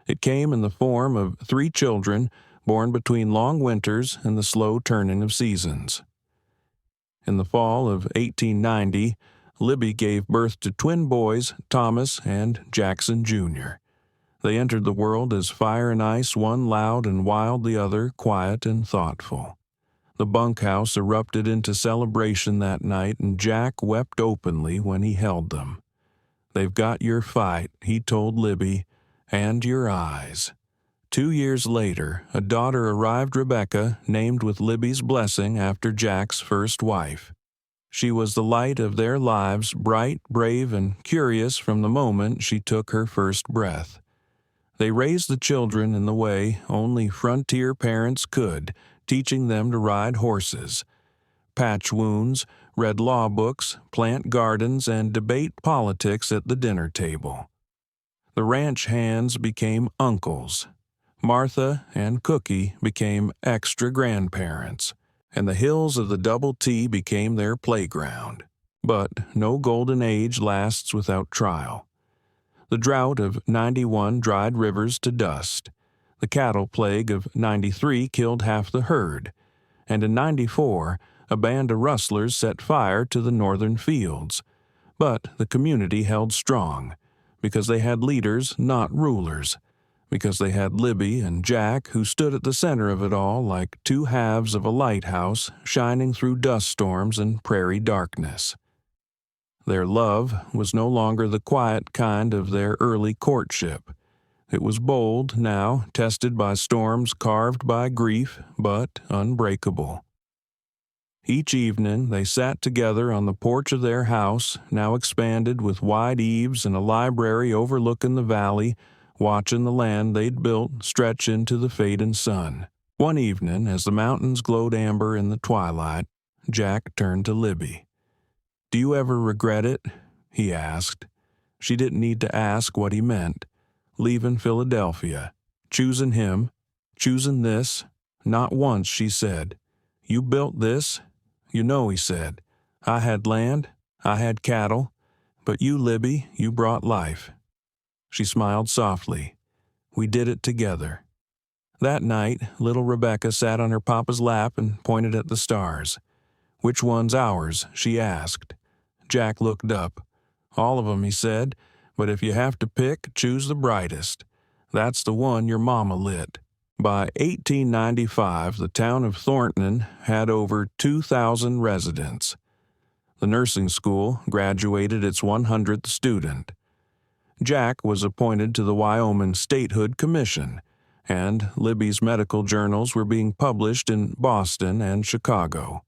It came in the form of 3 children born between long winters and the slow turning of seasons. In the fall of 1890, Libby gave birth to twin boys, Thomas and Jackson Jr. They entered the world as fire and ice, one loud and wild, the other quiet and thoughtful. The bunkhouse erupted into celebration that night, and Jack wept openly when he held them. "They've got your fight," he told Libby, "and your eyes." 2 years later, a daughter arrived, Rebecca, named with Libby's blessing after Jack's first wife. She was the light of their lives, bright, brave, and curious from the moment she took her first breath. They raised the children in the way only frontier parents could, teaching them to ride horses, patch wounds, read law books, plant gardens, and debate politics at the dinner table. The ranch hands became uncles. Martha and Cookie became extra grandparents, and the hills of the Double T became their playground. But no golden age lasts without trial. The drought of 91 dried rivers to dust. The cattle plague of 93 killed half the herd, and in 94, a band of rustlers set fire to the northern fields. But the community held strong, because they had leaders, not rulers, because they had Libby and Jack, who stood at the center of it all like 2 halves of a lighthouse shining through dust storms and prairie darkness. Their love was no longer the quiet kind of their early courtship. It was bold now, tested by storms, carved by grief, but unbreakable. Each evening they sat together on the porch of their house, now expanded with wide eaves and a library overlooking the valley, watching the land they'd built stretch into the fading sun. One evening, as the mountains glowed amber in the twilight, Jack turned to Libby. "Do you ever regret it?" he asked. She didn't need to ask what he meant. Leaving Philadelphia, choosing him, choosing this, not once, she said. "You built this?" "You know," he said, "I had land, I had cattle, but you, Libby, you brought life." She smiled softly. "We did it together." That night, little Rebecca sat on her papa's lap and pointed at the stars. "Which one's ours?" she asked. Jack looked up. "All of 'em," he said, "but if you have to pick, choose the brightest. That's the one your mama lit." By 1895, the town of Thornton had over 2,000 residents. The nursing school graduated its 100th student. Jack was appointed to the Wyoming Statehood Commission, and Libby's medical journals were being published in Boston and Chicago.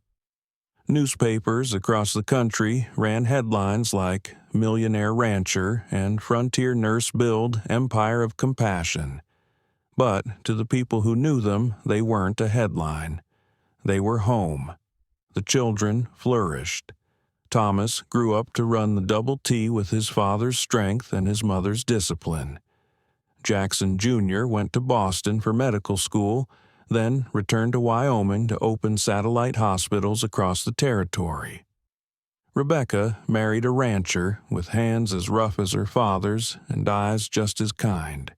Newspapers across the country ran headlines like, millionaire rancher, and frontier nurse build empire of compassion. But to the people who knew them, they weren't a headline. They were home. The children flourished. Thomas grew up to run the double T with his father's strength and his mother's discipline. Jackson Jr. went to Boston for medical school, then returned to Wyoming to open satellite hospitals across the territory. Rebecca married a rancher with hands as rough as her father's and eyes just as kind.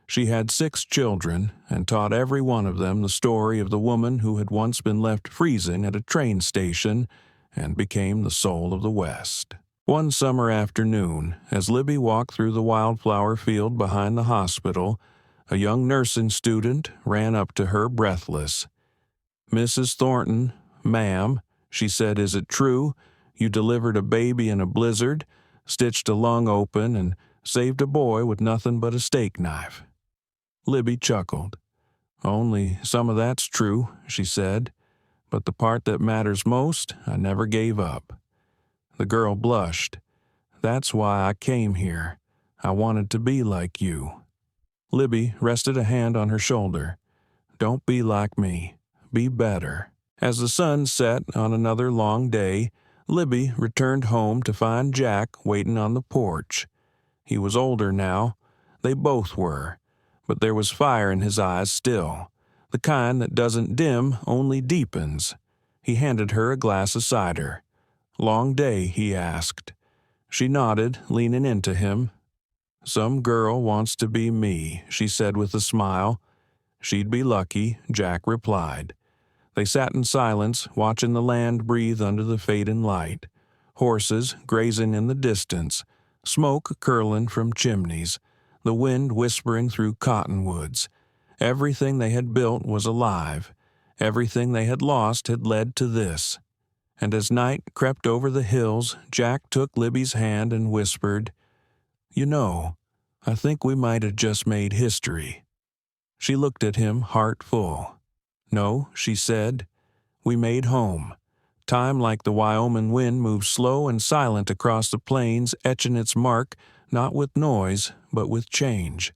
She had 6 children and taught every one of them the story of the woman who had once been left freezing at a train station and became the soul of the West. One summer afternoon, as Libby walked through the wildflower field behind the hospital, a young nursing student ran up to her breathless. "Mrs. Thornton, ma'am," she said, "is it true? You delivered a baby in a blizzard, stitched a lung open, and saved a boy with nothing but a steak knife." Libby chuckled. "Only some of that's true," she said, "but the part that matters most, I never gave up." The girl blushed. "That's why I came here. I wanted to be like you." Libby rested a hand on her shoulder. "Don't be like me. Be better." As the sun set on another long day, Libby returned home to find Jack waiting on the porch. He was older now. They both were. But there was fire in his eyes still, the kind that doesn't dim, only deepens. He handed her a glass of cider. "Long day?" he asked. She nodded, leaning into him. "Some girl wants to be me," she said with a smile. "She'd be lucky," Jack replied. They sat in silence, watching the land breathe under the fading light. Horses grazing in the distance, smoke curling from chimneys, the wind whispering through cottonwoods. Everything they had built was alive. Everything they had lost had led to this. And as night crept over the hills, Jack took Libby's hand and whispered, "You know, I think we might have just made history." She looked at him, heart full. "No," she said, "we made home." Time, like the Wyoming wind, moved slow and silent across the plains, etching its mark, not with noise, but with change.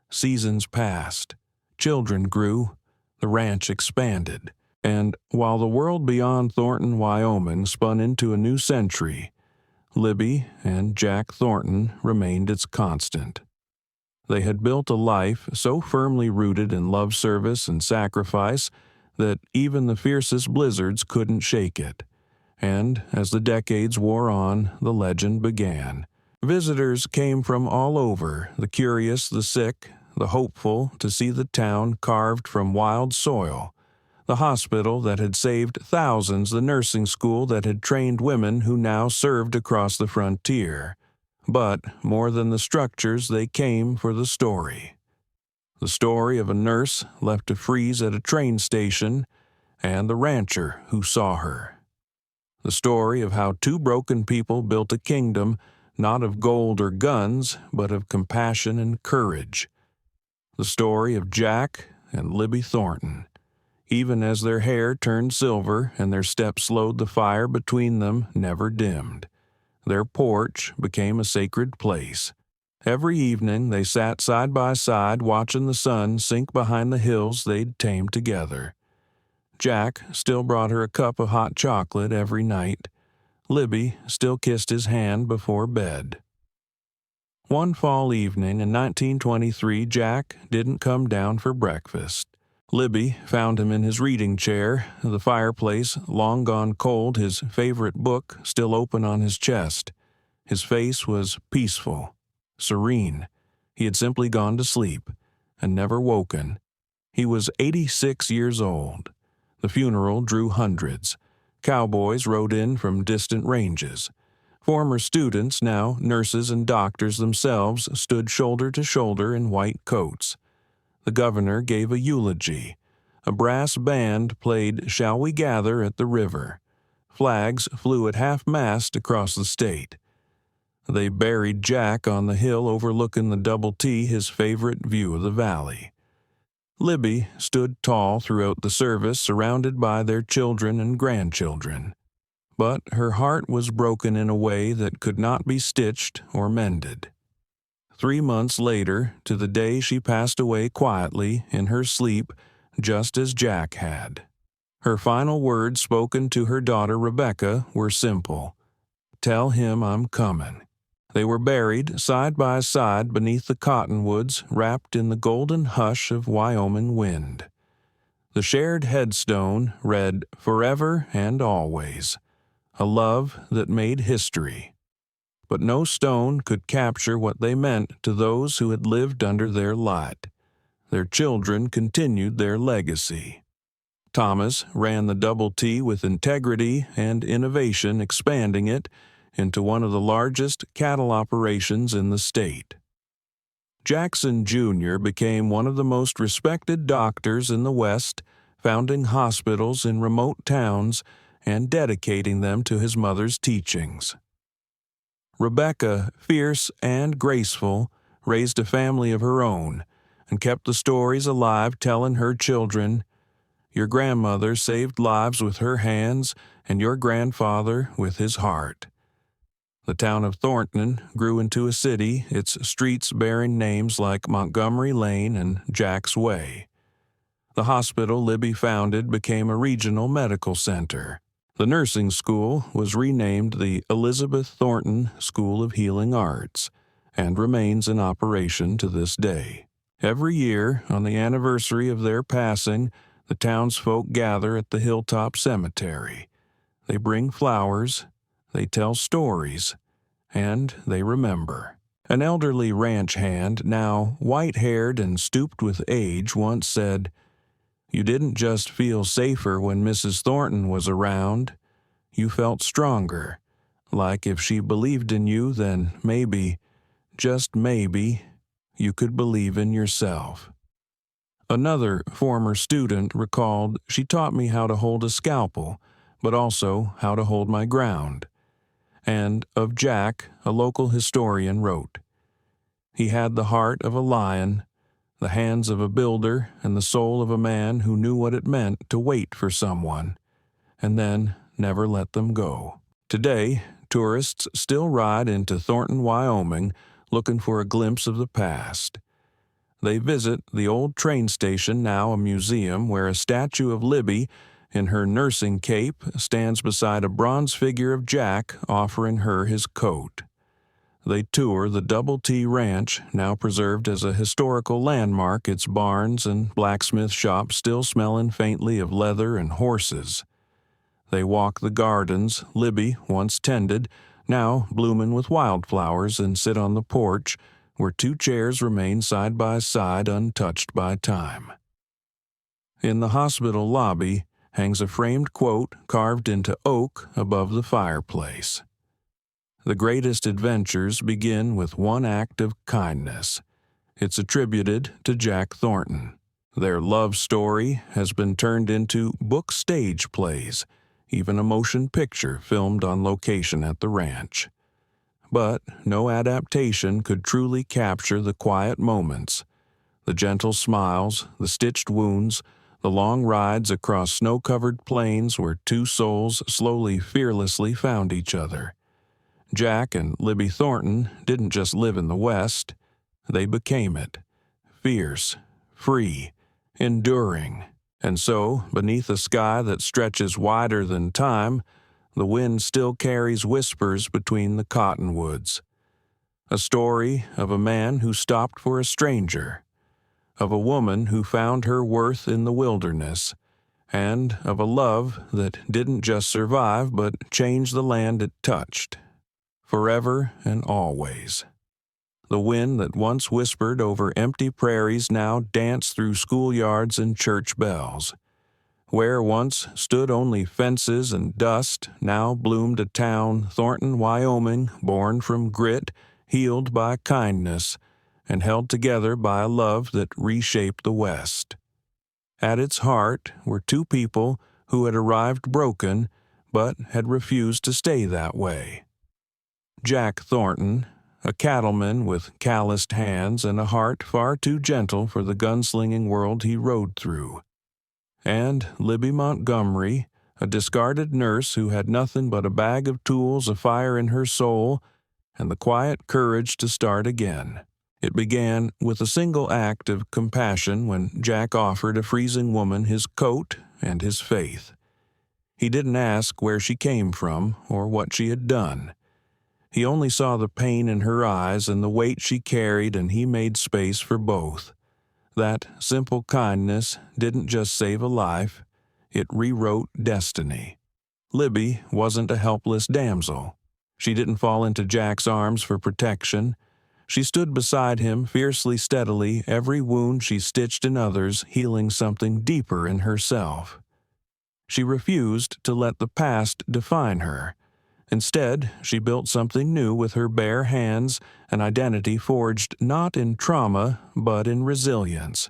Seasons passed. Children grew. The ranch expanded. And while the world beyond Thornton, Wyoming spun into a new century, Libby and Jack Thornton remained its constant. They had built a life so firmly rooted in love service and sacrifice that even the fiercest blizzards couldn't shake it. And as the decades wore on, the legend began. Visitors came from all over, the curious, the sick, the hopeful, to see the town carved from wild soil, the hospital that had saved thousands, the nursing school that had trained women who now served across the frontier. But more than the structures, they came for the story. The story of a nurse left to freeze at a train station, and the rancher who saw her. The story of how 2 broken people built a kingdom, not of gold or guns, but of compassion and courage. The story of Jack and Libby Thornton. Even as their hair turned silver and their steps slowed, the fire between them never dimmed. Their porch became a sacred place. Every evening they sat side by side, watching the sun sink behind the hills they'd tamed together. Jack still brought her a cup of hot chocolate every night. Libby still kissed his hand before bed. One fall evening in 1923, Jack didn't come down for breakfast. Libby found him in his reading chair, the fireplace long gone cold, his favorite book still open on his chest. His face was peaceful, serene. He had simply gone to sleep and never woken. He was 86 years old. The funeral drew hundreds. Cowboys rode in from distant ranges. Former students, now nurses and doctors themselves, stood shoulder to shoulder in white coats. The governor gave a eulogy. A brass band played "Shall We Gather at the River." Flags flew at half-mast across the state. They buried Jack on the hill overlooking the Double T, his favorite view of the valley. Libby stood tall throughout the service, surrounded by their children and grandchildren. but her heart was broken in a way that could not be stitched or mended. 3 months later, to the day she passed away quietly in her sleep, just as Jack had. Her final words spoken to her daughter Rebecca were simple: "Tell him I'm coming." They were buried side by side beneath the cottonwoods, wrapped in the golden hush of Wyoming wind. The shared headstone read, "Forever and always," a love that made history. But no stone could capture what they meant to those who had lived under their light. Their children continued their legacy. Thomas ran the Double T with integrity and innovation, expanding it into one of the largest cattle operations in the state. Jackson Jr. became one of the most respected doctors in the West, founding hospitals in remote towns and dedicating them to his mother's teachings. Rebecca, fierce and graceful, raised a family of her own and kept the stories alive, telling her children, "Your grandmother saved lives with her hands and your grandfather with his heart." The town of Thornton grew into a city, its streets bearing names like Montgomery Lane and Jack's Way. The hospital Libby founded became a regional medical center. The nursing school was renamed the Elizabeth Thornton School of Healing Arts and remains in operation to this day. Every year, on the anniversary of their passing, the townsfolk gather at the Hilltop Cemetery. They bring flowers, they tell stories, and they remember. An elderly ranch hand, now white-haired and stooped with age, once said, "You didn't just feel safer when Mrs. Thornton was around. You felt stronger, like if she believed in you, then maybe, just maybe, you could believe in yourself." Another former student recalled, "She taught me how to hold a scalpel, but also how to hold my ground." And of Jack, a local historian wrote, "He had the heart of a lion, the hands of a builder, and the soul of a man who knew what it meant to wait for someone, and then never let them go." Today, tourists still ride into Thornton, Wyoming, looking for a glimpse of the past. They visit the old train station, now a museum, where a statue of Libby, in her nursing cape, stands beside a bronze figure of Jack offering her his coat. They tour the Double T Ranch, now preserved as a historical landmark, its barns and blacksmith shops still smelling faintly of leather and horses. They walk the gardens Libby once tended, now blooming with wildflowers, and sit on the porch, where 2 chairs remain side by side, untouched by time. In the hospital lobby hangs a framed quote carved into oak above the fireplace. "The greatest adventures begin with one act of kindness." It's attributed to Jack Thornton. Their love story has been turned into book stage plays, even a motion picture filmed on location at the ranch. But no adaptation could truly capture the quiet moments, the gentle smiles, the stitched wounds, the long rides across snow-covered plains where 2 souls slowly, fearlessly found each other. Jack and Libby Thornton didn't just live in the West, they became it. Fierce, free, enduring. And so, beneath a sky that stretches wider than time, the wind still carries whispers between the cottonwoods. A story of a man who stopped for a stranger, of a woman who found her worth in the wilderness, and of a love that didn't just survive but changed the land it touched. Forever and always. The wind that once whispered over empty prairies now danced through schoolyards and church bells. Where once stood only fences and dust, now bloomed a town, Thornton, Wyoming, born from grit, healed by kindness, and held together by a love that reshaped the West. At its heart were 2 people who had arrived broken, but had refused to stay that way. Jack Thornton, a cattleman with calloused hands and a heart far too gentle for the gunslinging world he rode through. And Libby Montgomery, a discarded nurse who had nothing but a bag of tools, a fire in her soul, and the quiet courage to start again. It began with a single act of compassion when Jack offered a freezing woman his coat and his faith. He didn't ask where she came from or what she had done. He only saw the pain in her eyes and the weight she carried, and he made space for both. That simple kindness didn't just save a life, it rewrote destiny. Libby wasn't a helpless damsel. She didn't fall into Jack's arms for protection. She stood beside him fiercely steadily, every wound she stitched in others, healing something deeper in herself. She refused to let the past define her. Instead, she built something new with her bare hands, an identity forged not in trauma, but in resilience.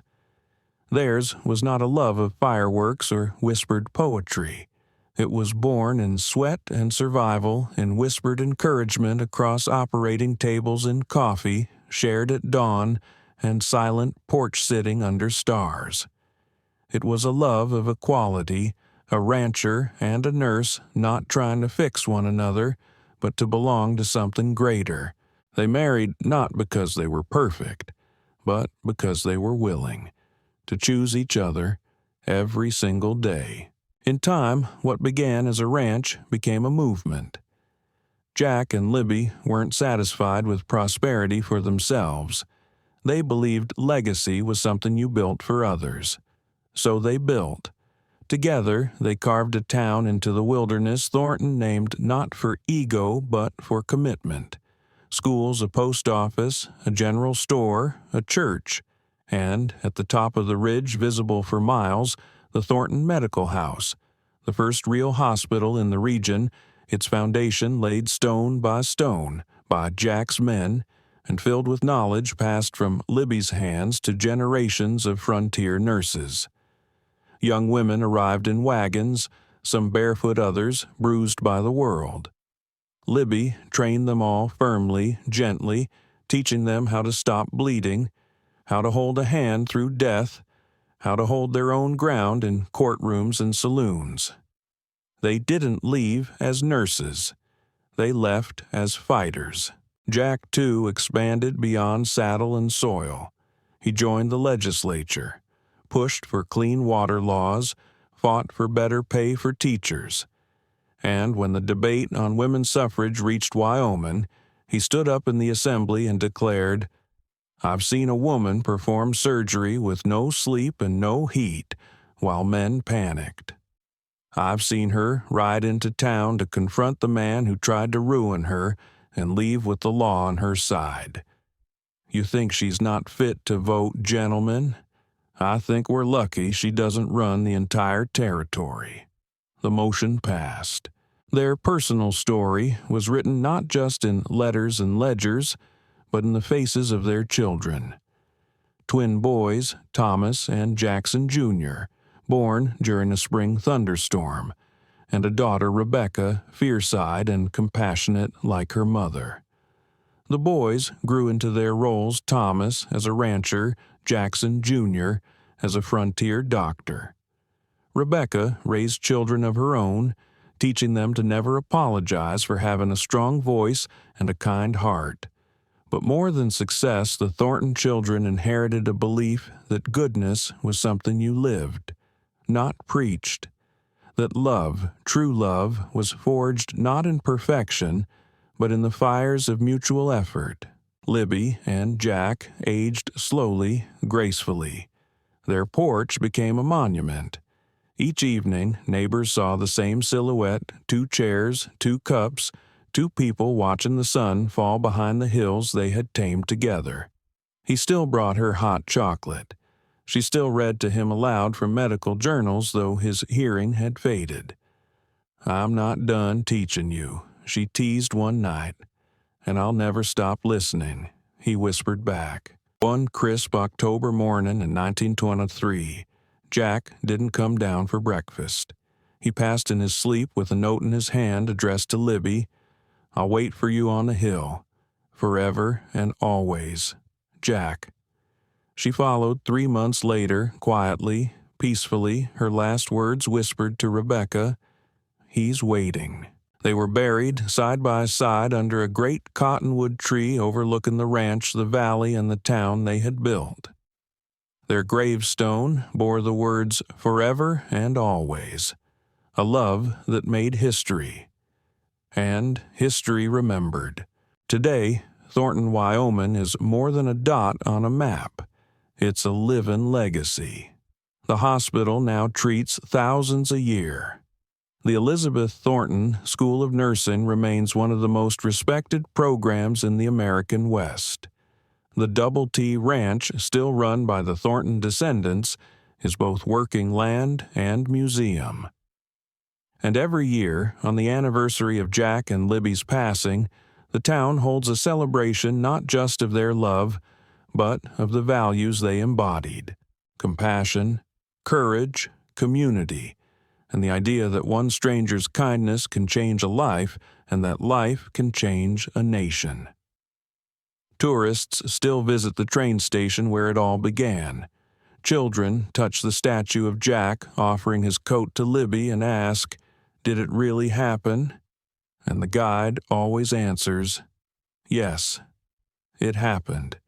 Theirs was not a love of fireworks or whispered poetry. It was born in sweat and survival, in whispered encouragement across operating tables and coffee, shared at dawn, and silent porch sitting under stars. It was a love of equality, a rancher and a nurse not trying to fix one another, but to belong to something greater. They married not because they were perfect, but because they were willing to choose each other every single day. In time, what began as a ranch became a movement. Jack and Libby weren't satisfied with prosperity for themselves. They believed legacy was something you built for others. So they built. Together, they carved a town into the wilderness Thornton named not for ego but for commitment. Schools, a post office, a general store, a church, and, at the top of the ridge visible for miles, the Thornton Medical House, the first real hospital in the region, its foundation laid stone by Jack's men, and filled with knowledge passed from Libby's hands to generations of frontier nurses. Young women arrived in wagons, some barefoot, others bruised by the world. Libby trained them all firmly, gently, teaching them how to stop bleeding, how to hold a hand through death, how to hold their own ground in courtrooms and saloons. They didn't leave as nurses. They left as fighters. Jack, too, expanded beyond saddle and soil. He joined the legislature, pushed for clean water laws, fought for better pay for teachers. And when the debate on women's suffrage reached Wyoming, he stood up in the assembly and declared, "I've seen a woman perform surgery with no sleep and no heat, while men panicked. I've seen her ride into town to confront the man who tried to ruin her and leave with the law on her side. You think she's not fit to vote, gentlemen? I think we're lucky she doesn't run the entire territory." The motion passed. Their personal story was written not just in letters and ledgers, but in the faces of their children. Twin boys, Thomas and Jackson Jr., born during a spring thunderstorm, and a daughter, Rebecca, fierce-eyed and compassionate like her mother. The boys grew into their roles, Thomas as a rancher, Jackson Jr. as a frontier doctor. Rebecca raised children of her own, teaching them to never apologize for having a strong voice and a kind heart. But more than success, the Thornton children inherited a belief that goodness was something you lived, not preached. That love, true love, was forged not in perfection, but in the fires of mutual effort. Libby and Jack aged slowly, gracefully. Their porch became a monument. Each evening, neighbors saw the same silhouette, 2 chairs, 2 cups, 2 people watching the sun fall behind the hills they had tamed together. He still brought her hot chocolate. She still read to him aloud from medical journals, though his hearing had faded. "I'm not done teaching you," she teased one night. "And I'll never stop listening," he whispered back. One crisp October morning in 1923, Jack didn't come down for breakfast. He passed in his sleep with a note in his hand addressed to Libby. "I'll wait for you on the hill. Forever and always. Jack." She followed 3 months later, quietly, peacefully, her last words whispered to Rebecca, he's waiting. They were buried side by side under a great cottonwood tree overlooking the ranch, the valley, and the town they had built. Their gravestone bore the words "Forever and Always," a love that made history. And history remembered. Today, Thornton, Wyoming is more than a dot on a map. It's a living legacy. The hospital now treats thousands a year. The Elizabeth Thornton School of Nursing remains one of the most respected programs in the American West. The Double T Ranch, still run by the Thornton descendants, is both working land and museum. And every year, on the anniversary of Jack and Libby's passing, the town holds a celebration not just of their love, but of the values they embodied: compassion, courage, community, and the idea that one stranger's kindness can change a life and that life can change a nation. Tourists still visit the train station where it all began. Children touch the statue of Jack, offering his coat to Libby, and ask, "Did it really happen?" And the guide always answers, "Yes, it happened."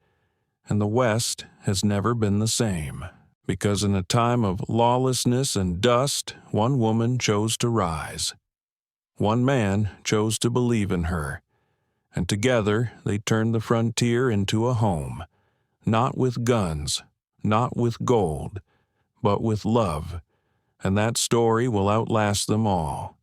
And the West has never been the same, because in a time of lawlessness and dust, one woman chose to rise. One man chose to believe in her. And together they turned the frontier into a home, not with guns, not with gold, but with love. And that story will outlast them all.